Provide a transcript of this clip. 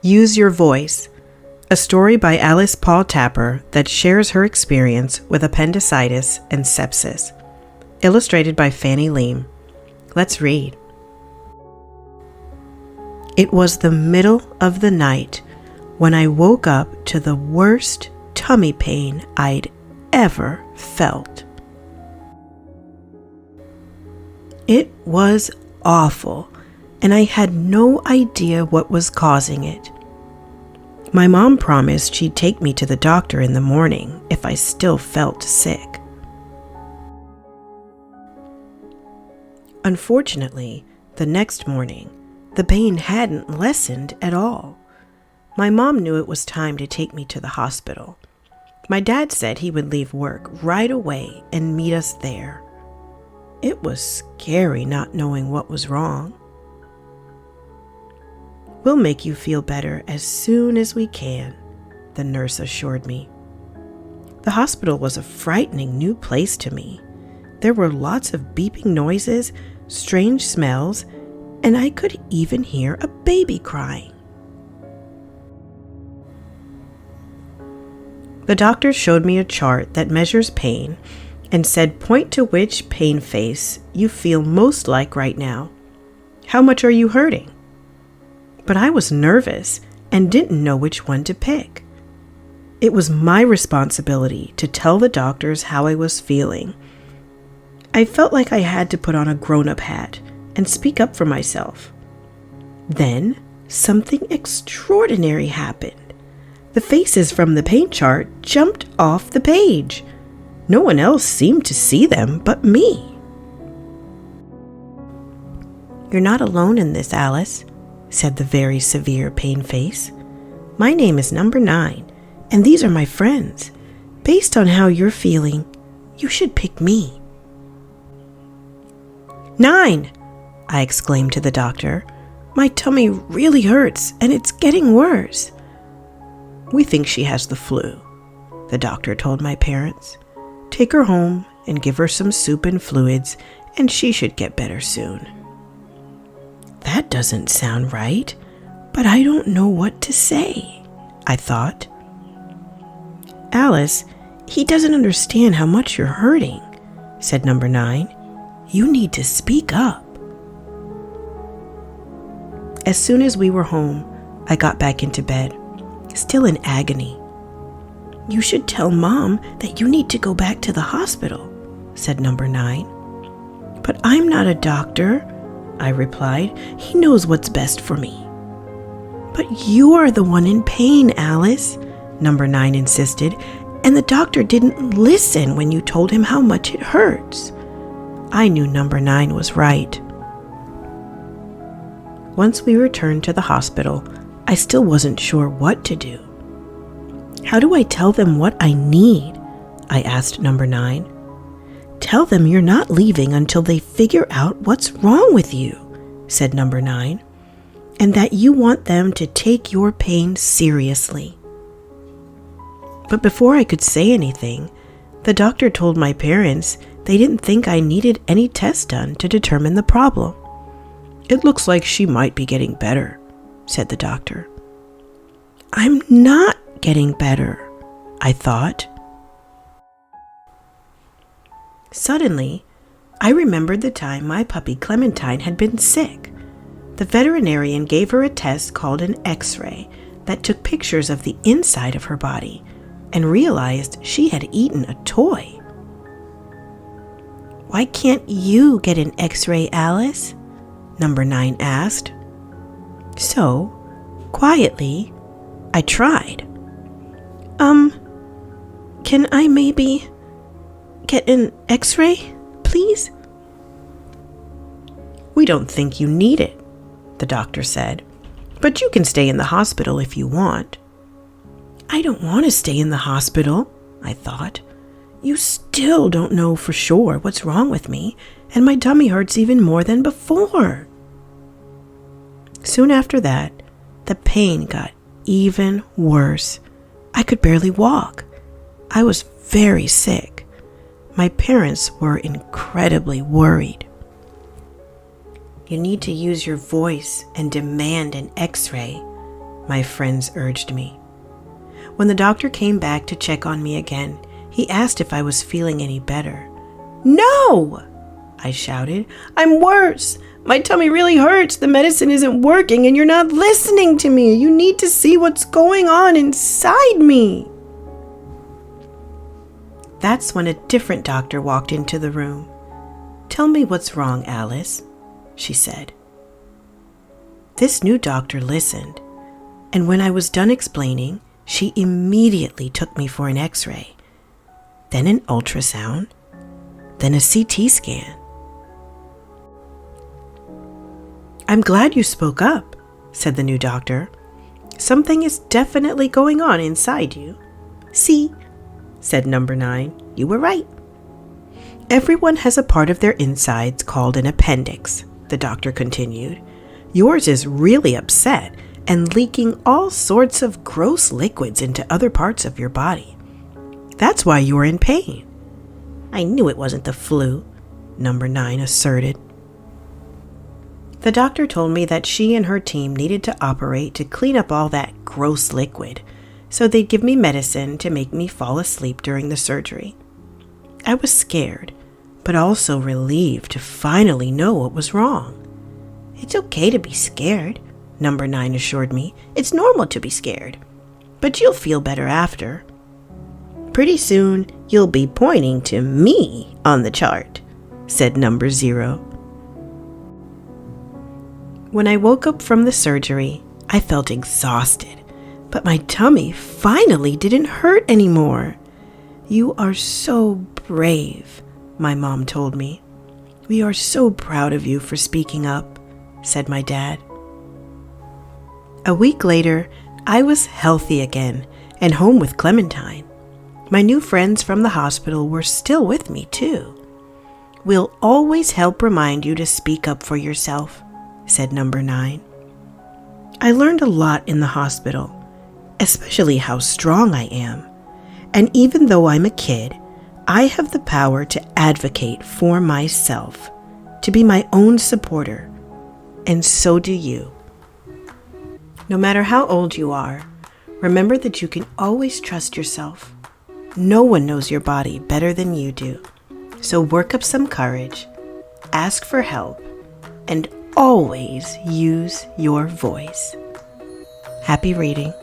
Use Your Voice, a story by Alice Paul Tapper that shares her experience with appendicitis and sepsis. Illustrated by Fanny Liem. Let's read. It was the middle of the night when I woke up to the worst tummy pain I'd ever felt. It was awful, and I had no idea what was causing it. My mom promised she'd take me to the doctor in the morning if I still felt sick. Unfortunately, the next morning, the pain hadn't lessened at all. My mom knew it was time to take me to the hospital. My dad said he would leave work right away and meet us there. It was scary not knowing what was wrong. "We'll make you feel better as soon as we can," the nurse assured me. The hospital was a frightening new place to me. There were lots of beeping noises, strange smells, and I could even hear a baby crying. The doctor showed me a chart that measures pain and said, "Point to which pain face you feel most like right now. How much are you hurting?" But I was nervous and didn't know which one to pick. It was my responsibility to tell the doctors how I was feeling. I felt like I had to put on a grown-up hat and speak up for myself. Then something extraordinary happened. The faces from the pain chart jumped off the page. No one else seemed to see them but me. "You're not alone in this, Alice," said the very severe pain face. "My name is number 9, and these are my friends. Based on how you're feeling, you should pick me." 9! I exclaimed to the doctor. "My tummy really hurts, and it's getting worse." "We think she has the flu," the doctor told my parents. "Take her home and give her some soup and fluids, and she should get better soon." That doesn't sound right, but I don't know what to say, I thought. "Alice, he doesn't understand how much you're hurting," said number 9. "You need to speak up." As soon as we were home, I got back into bed, still in agony. "You should tell Mom that you need to go back to the hospital," said number 9. "But I'm not a doctor," I replied. "He knows what's best for me." "But you're the one in pain, Alice," number 9 insisted, "and the doctor didn't listen when you told him how much it hurts." I knew number 9 was right. Once we returned to the hospital, I still wasn't sure what to do. "How do I tell them what I need?" I asked number 9. "Tell them you're not leaving until they figure out what's wrong with you," said number 9, "and that you want them to take your pain seriously." But before I could say anything, the doctor told my parents they didn't think I needed any tests done to determine the problem. "It looks like she might be getting better," said the doctor. "I'm not getting better," I thought. Suddenly, I remembered the time my puppy Clementine had been sick. The veterinarian gave her a test called an X-ray that took pictures of the inside of her body and realized she had eaten a toy. "Why can't you get an X-ray, Alice?" number 9 asked. So, quietly, I tried. Can I maybe get an X-ray, please?" "We don't think you need it," the doctor said, "but you can stay in the hospital if you want." "I don't want to stay in the hospital," I thought. "You still don't know for sure what's wrong with me, and my tummy hurts even more than before." Soon after that, the pain got even worse. I could barely walk. I was very sick. My parents were incredibly worried. "You need to use your voice and demand an X-ray," my friends urged me. When the doctor came back to check on me again, he asked if I was feeling any better. "No!" I shouted. "I'm worse. My tummy really hurts. The medicine isn't working and you're not listening to me. You need to see what's going on inside me." That's when a different doctor walked into the room. "Tell me what's wrong, Alice," she said. This new doctor listened, and when I was done explaining, she immediately took me for an X-ray, then an ultrasound, then a CT scan. "I'm glad you spoke up," said the new doctor. "Something is definitely going on inside you." "See," said number 9, "you were right." "Everyone has a part of their insides called an appendix," the doctor continued. "Yours is really upset and leaking all sorts of gross liquids into other parts of your body. That's why you're in pain." "I knew it wasn't the flu," number 9 asserted. The doctor told me that she and her team needed to operate to clean up all that gross liquid, so they'd give me medicine to make me fall asleep during the surgery. I was scared, but also relieved to finally know what was wrong. "It's okay to be scared," number 9 assured me. "It's normal to be scared, but you'll feel better after. Pretty soon, you'll be pointing to me on the chart," said number 0. When I woke up from the surgery, I felt exhausted, but my tummy finally didn't hurt anymore. "You are so brave," my mom told me. "We are so proud of you for speaking up," said my dad. A week later, I was healthy again and home with Clementine. My new friends from the hospital were still with me too. "We'll always help remind you to speak up for yourself," said number 9. I learned a lot in the hospital, especially how strong I am. And even though I'm a kid, I have the power to advocate for myself, to be my own supporter, and so do you. No matter how old you are, remember that you can always trust yourself. No one knows your body better than you do. So work up some courage, ask for help, and always use your voice. Happy reading.